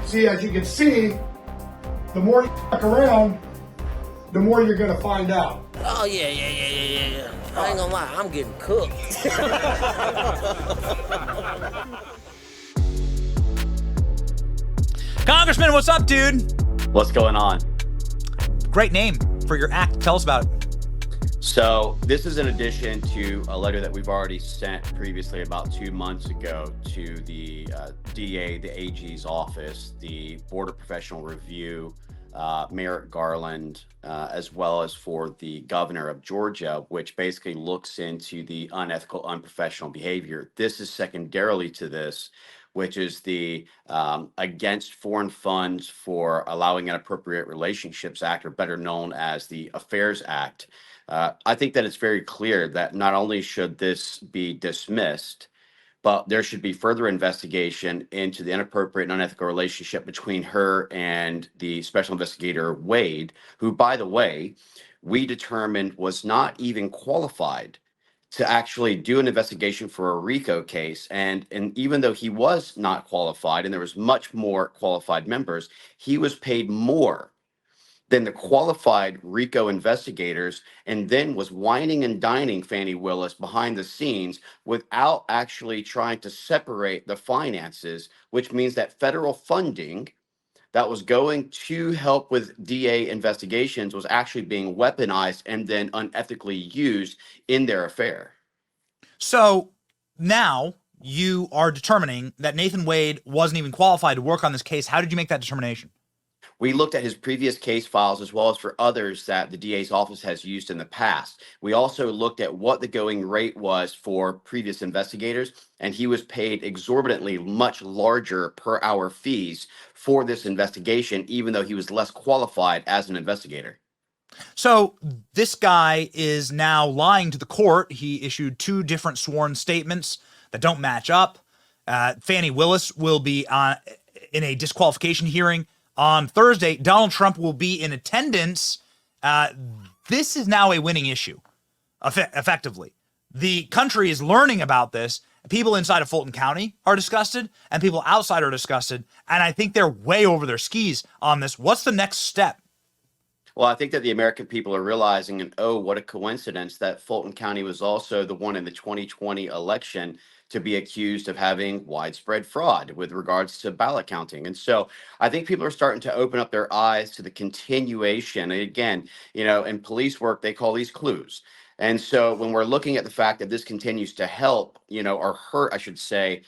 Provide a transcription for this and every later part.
See, as you can see, the more you fuck around, the more you're going to find out. Oh, yeah. I ain't gonna lie, I'm getting cooked. Congressman, what's up, dude? What's going on? Great name for your act. Tell us about it. So this is in addition to a letter that we've already sent previously about 2 months ago to the DA, the AG's office, the Board of Professional Review, Merrick Garland, as well as for the governor of Georgia, which basically looks into the unethical, unprofessional behavior. This is secondarily to this, which is the Against Foreign Funds for Allowing Inappropriate Relationships Act, or better known as the Affairs Act. I think that it's very clear that not only should this be dismissed, but there should be further investigation into the inappropriate and unethical relationship between her and the special investigator Wade, who, by the way, we determined was not even qualified to actually do an investigation for a RICO case. And even though he was not qualified, and there was much more qualified members, he was paid more than the qualified RICO investigators, and then was whining and dining Fani Willis behind the scenes without actually trying to separate the finances, which means that federal funding that was going to help with DA investigations was actually being weaponized and then unethically used in their affair. So now you are determining that Nathan Wade wasn't even qualified to work on this case. How did you make that determination? We looked at his previous case files as well as for others that the DA's office has used in the past. We also looked at what the going rate was for previous investigators, and he was paid exorbitantly much larger per hour fees for this investigation, even though he was less qualified as an investigator. So this guy is now lying to the court. He issued 2 different sworn statements that don't match up. Fani Willis will be in a disqualification hearing on Thursday. Donald Trump will be in attendance. This is now a winning issue, effectively. The country is learning about this. People inside of Fulton County are disgusted, and people outside are disgusted. And I think they're way over their skis on this. What's the next step? Well, I think that the American people are realizing, and oh, what a coincidence that Fulton County was also the one in the 2020 election to be accused of having widespread fraud with regards to ballot counting. And so I think people are starting to open up their eyes to the continuation. And again, in police work, they call these clues. And so when we're looking at the fact that this continues to help, or hurt, I should say,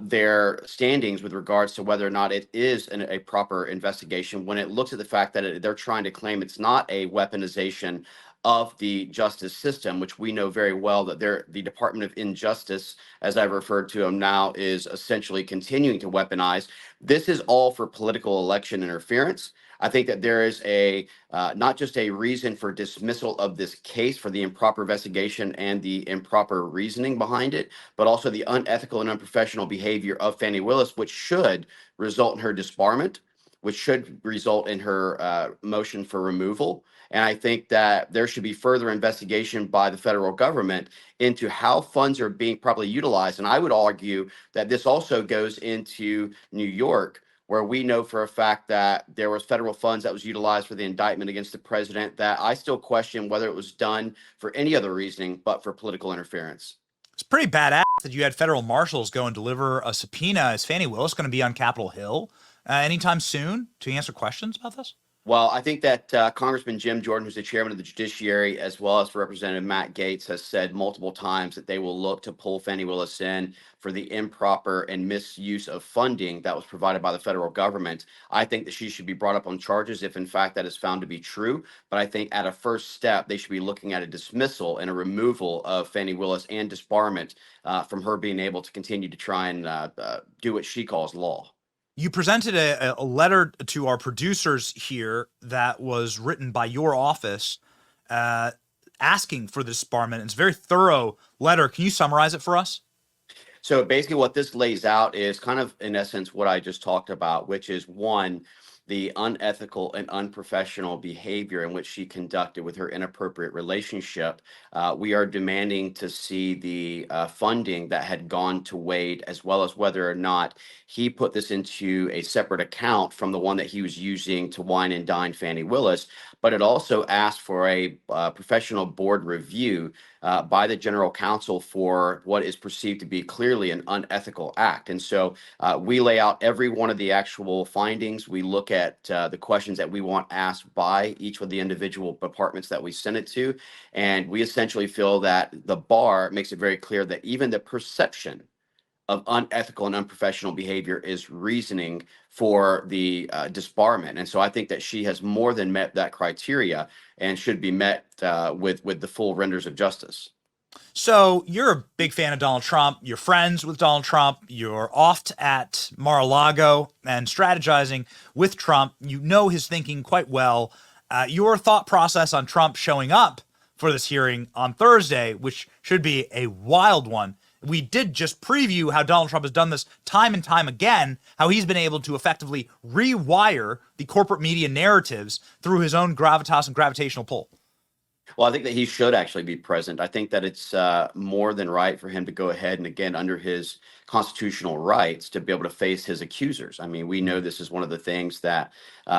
their standings with regards to whether or not it is a proper investigation, when it looks at the fact that they're trying to claim it's not a weaponization of the justice system, which we know very well that the Department of Injustice, as I referred to them now, is essentially continuing to weaponize. This is all for political election interference. I think that there is not just a reason for dismissal of this case for the improper investigation and the improper reasoning behind it, but also the unethical and unprofessional behavior of Fani Willis, which should result in her disbarment, which should result in her motion for removal. And I think that there should be further investigation by the federal government into how funds are being properly utilized. And I would argue that this also goes into New York, where we know for a fact that there was federal funds that was utilized for the indictment against the president, that I still question whether it was done for any other reasoning but for political interference. It's pretty badass that you had federal marshals go and deliver a subpoena. Is Fani Willis going to be on Capitol Hill anytime soon to answer questions about this? Well, I think that Congressman Jim Jordan, who's the chairman of the Judiciary, as well as Representative Matt Gaetz, has said multiple times that they will look to pull Fani Willis in for the improper and misuse of funding that was provided by the federal government. I think that she should be brought up on charges if, in fact, that is found to be true. But I think at a first step, they should be looking at a dismissal and a removal of Fani Willis and disbarment from her being able to continue to try and do what she calls law. You presented a letter to our producers here that was written by your office asking for this disbarment. It's a very thorough letter. Can you summarize it for us? So basically what this lays out is kind of, in essence, what I just talked about, which is one, the unethical and unprofessional behavior in which she conducted with her inappropriate relationship, we are demanding to see the funding that had gone to Wade, as well as whether or not he put this into a separate account from the one that he was using to wine and dine Fani Willis. But it also asked for a professional board review by the general counsel for what is perceived to be clearly an unethical act. And so we lay out every one of the actual findings. We look at the questions that we want asked by each of the individual departments that we send it to. And we essentially feel that the bar makes it very clear that even the perception of unethical and unprofessional behavior is reasoning for the disbarment. And so I think that she has more than met that criteria and should be met with the full renders of justice. So you're a big fan of Donald Trump. You're friends with Donald Trump. You're oft at Mar-a-Lago and strategizing with Trump. You know his thinking quite well. Your thought process on Trump showing up for this hearing on Thursday, which should be a wild one. We did just preview how Donald Trump has done this time and time again, how he's been able to effectively rewire the corporate media narratives through his own gravitas and gravitational pull. Well, I think that he should actually be present. I think that it's more than right for him to go ahead and, again, under his constitutional rights, to be able to face his accusers. I mean, we know this is one of the things that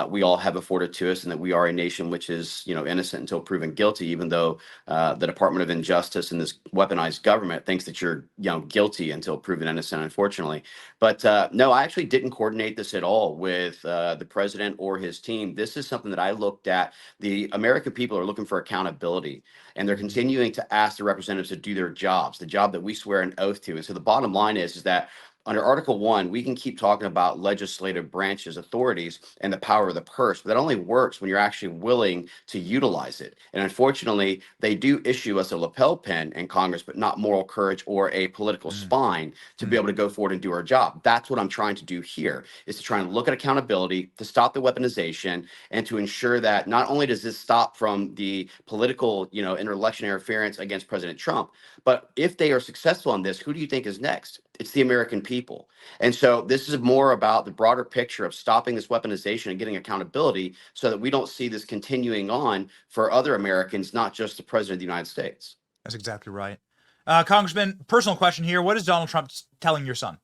we all have afforded to us, and that we are a nation which is, innocent until proven guilty, even though the Department of Injustice and this weaponized government thinks that you're, guilty until proven innocent, unfortunately. But no, I actually didn't coordinate this at all with the president or his team. This is something that I looked at. The American people are looking for accountability, and they're continuing to ask the representatives to do their jobs, the job that we swear an oath to. And so the bottom line is that under Article 1, we can keep talking about legislative branches, authorities, and the power of the purse, but that only works when you're actually willing to utilize it. And unfortunately, they do issue us a lapel pin in Congress, but not moral courage or a political spine to be able to go forward and do our job. That's what I'm trying to do here, is to try and look at accountability, to stop the weaponization, and to ensure that not only does this stop from the political, inter-election interference against President Trump, but if they are successful on this, who do you think is next? It's the American people. And so this is more about the broader picture of stopping this weaponization and getting accountability, so that we don't see this continuing on for other Americans, not just the president of the United States. That's exactly right. Congressman, personal question here. What is Donald Trump telling your son?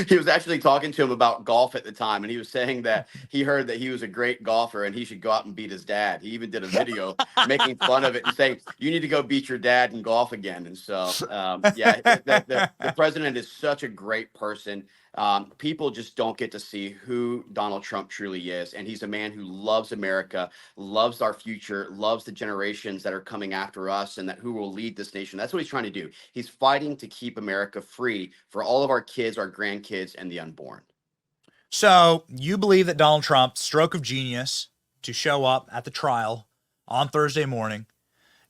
He was actually talking to him about golf at the time, and he was saying that he heard that he was a great golfer and he should go out and beat his dad. He even did a video making fun of it and saying, you need to go beat your dad in golf again. And so, the president is such a great person. People just don't get to see who Donald Trump truly is. And he's a man who loves America, loves our future, loves the generations that are coming after us, and that who will lead this nation. That's what he's trying to do. He's fighting to keep America free for all of our kids, our grandkids, and the unborn. So you believe that Donald Trump's stroke of genius to show up at the trial on Thursday morning,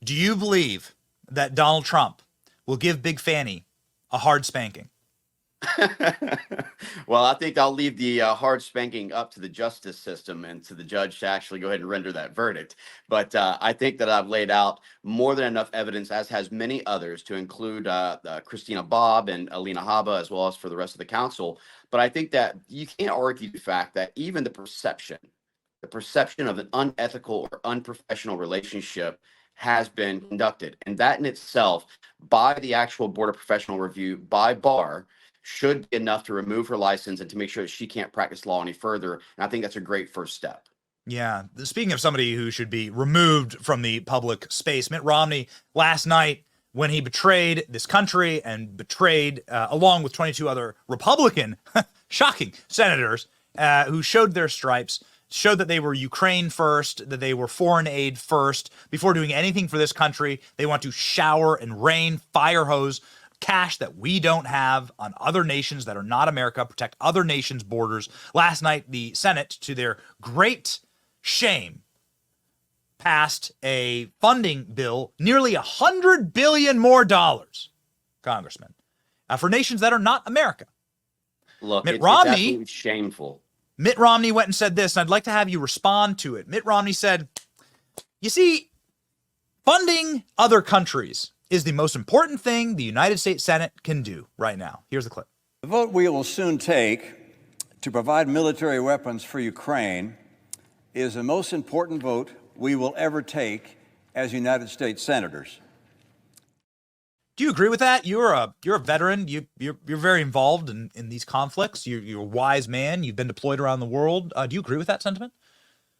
do you believe that Donald Trump will give Big Fani a hard spanking? Well, I think I'll leave the hard spanking up to the justice system and to the judge to actually go ahead and render that verdict. But I think that I've laid out more than enough evidence, as has many others, to include Christina Bobb and Alina Habba, as well as for the rest of the council. But I think that you can't argue the fact that even the perception of an unethical or unprofessional relationship has been conducted. And that in itself, by the actual Board of Professional Review, by Barr, should be enough to remove her license and to make sure that she can't practice law any further. And I think that's a great first step. Yeah. Speaking of somebody who should be removed from the public space, Mitt Romney last night, when he betrayed this country and betrayed, along with 22 other Republican, shocking senators who showed their stripes, showed that they were Ukraine first, that they were foreign aid first. Before doing anything for this country, they want to shower and rain, fire hose cash that we don't have on other nations that are not America, protect other nations' borders. Last night, the Senate, to their great shame, passed a funding bill, nearly $100 billion more dollars, Congressman, for nations that are not America. Look, Mitt it's Romney, absolutely shameful. Mitt Romney went and said this, and I'd like to have you respond to it. Mitt Romney said, you see, funding other countries is the most important thing the United States Senate can do right now. Here's the clip. The vote we will soon take to provide military weapons for Ukraine is the most important vote we will ever take as United States senators. Do you agree with that? You're a veteran. You're very involved in these conflicts. You're a wise man. You've been deployed around the world. Do you agree with that sentiment?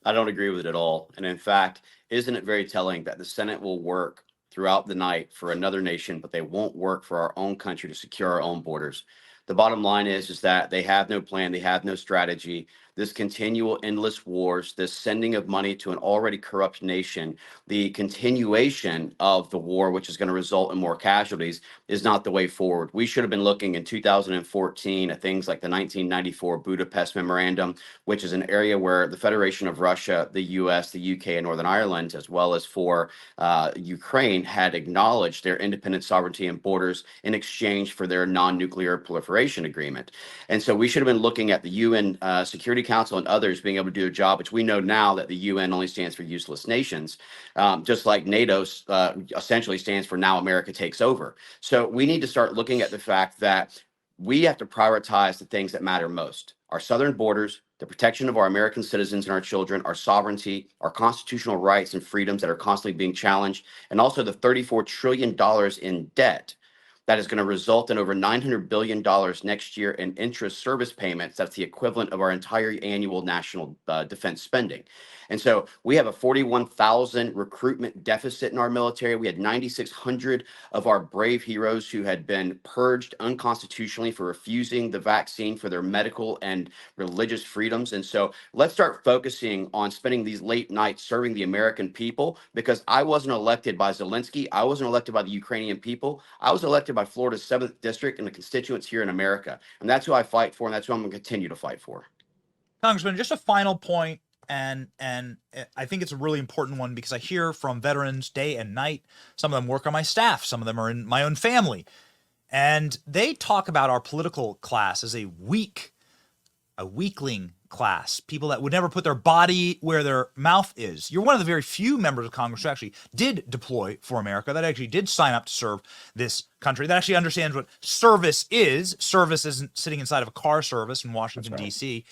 I don't agree with it at all. And in fact, isn't it very telling that the Senate will work throughout the night for another nation, but they won't work for our own country to secure our own borders? The bottom line is that they have no plan, they have no strategy. This continual endless wars, this sending of money to an already corrupt nation, the continuation of the war, which is going to result in more casualties, is not the way forward. We should have been looking in 2014 at things like the 1994 Budapest Memorandum, which is an area where the Federation of Russia, the US, the UK, and Northern Ireland, as well as for Ukraine, had acknowledged their independent sovereignty and borders in exchange for their non-nuclear proliferation agreement. And so we should have been looking at the UN Security Council and others being able to do a job, which we know now that the UN only stands for useless nations, just like NATO essentially stands for now America takes over. So we need to start looking at the fact that we have to prioritize the things that matter most: our southern borders, the protection of our American citizens and our children, our sovereignty, our constitutional rights and freedoms that are constantly being challenged, and also the $34 trillion in debt that is going to result in over $900 billion next year in interest service payments. That's the equivalent of our entire annual national defense spending. And so we have a 41,000 recruitment deficit in our military. We had 9,600 of our brave heroes who had been purged unconstitutionally for refusing the vaccine for their medical and religious freedoms. And so let's start focusing on spending these late nights serving the American people, because I wasn't elected by Zelensky. I wasn't elected by the Ukrainian people. I was elected by Florida's 7th district and the constituents here in America. And that's who I fight for, and that's who I'm going to continue to fight for. Congressman, just a final point, and I think it's a really important one, because I hear from veterans day and night. Some of them work on my staff. Some of them are in my own family. And they talk about our political class as a weakling class, people that would never put their body where their mouth is. You're one of the very few members of Congress who actually did deploy for America, that actually did sign up to serve this country, that actually understands what service is. Service isn't sitting inside of a car service in Washington, That's right. D.C.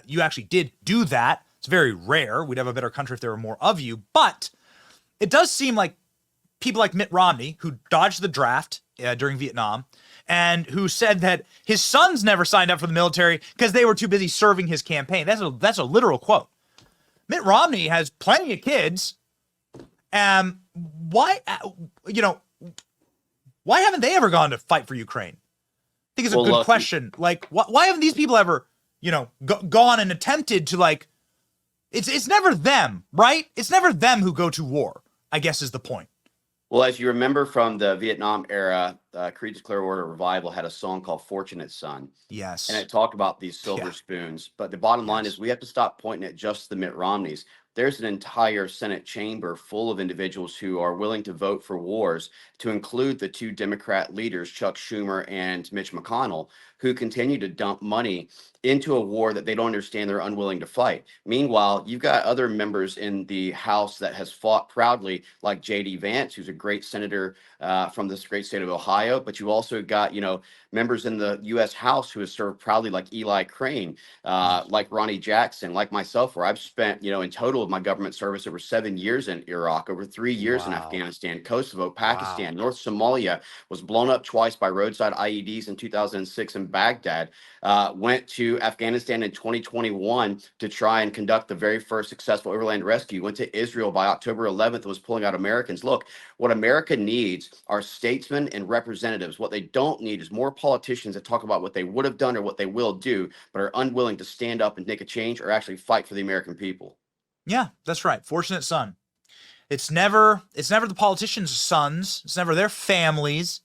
You actually did do that. It's very rare. We'd have a better country if there were more of you. But it does seem like people like Mitt Romney, who dodged the draft during Vietnam, and who said that his sons never signed up for the military because they were too busy serving his campaign. That's a literal quote. Mitt Romney has plenty of kids. Why haven't they ever gone to fight for Ukraine? I think it's a good question. Like, why haven't these people ever, gone and attempted to, like, it's never them, right? It's never them who go to war, I guess is the point. Well, as you remember from the Vietnam era, Creedence Clearwater Revival had a song called Fortunate Son. Yes. And it talked about these silver spoons. But the bottom line is we have to stop pointing at just the Mitt Romneys. There's an entire Senate chamber full of individuals who are willing to vote for wars, to include the two Democrat leaders, Chuck Schumer and Mitch McConnell, who continue to dump money into a war that they don't understand, they're unwilling to fight. Meanwhile, you've got other members in the House that has fought proudly, like J.D. Vance, who's a great senator from this great state of Ohio. But you also got, members in the U.S. House who have served proudly, like Eli Crane, like Ronnie Jackson, like myself, where I've spent, in total of my government service over 7 years in Iraq, over 3 years in Afghanistan, Kosovo, Pakistan, North Somalia, was blown up twice by roadside IEDs in 2006 in Baghdad, went to Afghanistan in 2021 to try and conduct the very first successful overland rescue, went to Israel by October 11th and was pulling out Americans. Look, what America needs are statesmen and representatives. What they don't need is more politicians that talk about what they would have done or what they will do, but are unwilling to stand up and make a change or actually fight for the American people. Yeah, that's right. Fortunate son. It's never the politicians' sons. It's never their families.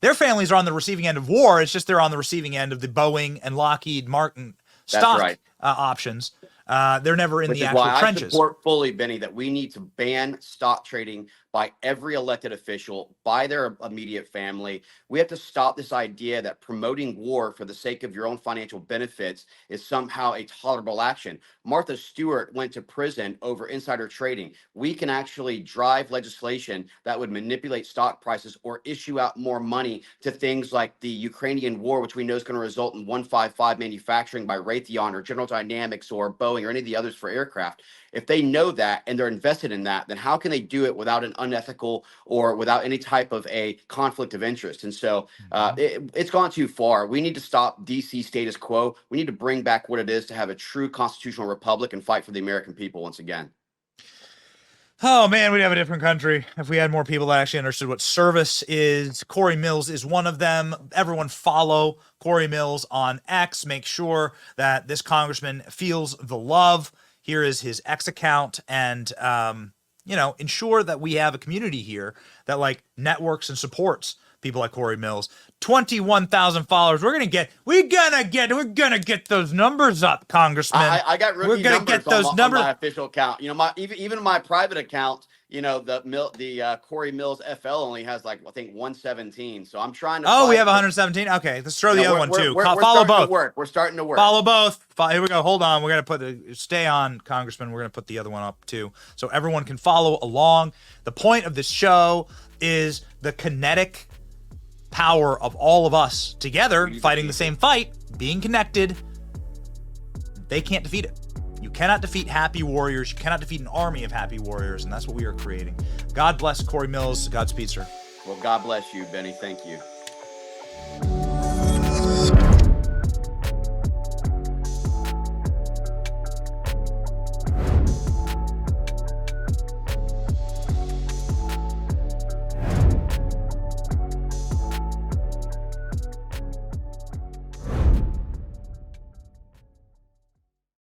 Their families are on the receiving end of war. It's just they're on the receiving end of the Boeing and Lockheed Martin stock options. They're never in the actual trenches. I support fully, Benny, that we need to ban stock trading by every elected official, by their immediate family. We have to stop this idea that promoting war for the sake of your own financial benefits is somehow a tolerable action. Martha Stewart went to prison over insider trading. We can actually drive legislation that would manipulate stock prices or issue out more money to things like the Ukrainian war, which we know is going to result in 155 manufacturing by Raytheon or General Dynamics or Boeing or any of the others for aircraft. If they know that and they're invested in that, then how can they do it without an unethical or without any type of a conflict of interest? And so it's gone too far. We need to stop DC status quo. We need to bring back what it is to have a true constitutional republic and fight for the American people once again. Oh man, we'd have a different country if we had more people that actually understood what service is. Corey Mills is one of them. Everyone follow Corey Mills on X. Make sure that this congressman feels the love. Here is his X account, and ensure that we have a community here that like networks and supports people like Corey Mills. 21,000 followers. We're gonna get those numbers up, Congressman. I got rookie We're gonna numbers get those on numbers. my official account. Even my private account. The Corey Mills FL only has like I think 117. So I'm trying to. Oh, we have 117. Okay, let's throw the other one too. We're Follow both. We're starting to work. Follow both. Here we go. Hold on. We're gonna stay on, Congressman. We're gonna put the other one up too, so everyone can follow along. The point of this show is the kinetic power of all of us together fighting the same fight, being connected. They can't defeat it. You cannot defeat happy warriors. You cannot defeat an army of happy warriors, and that's what we are creating. God bless Corey Mills. Godspeed, sir. Well, God bless you, Benny. Thank you.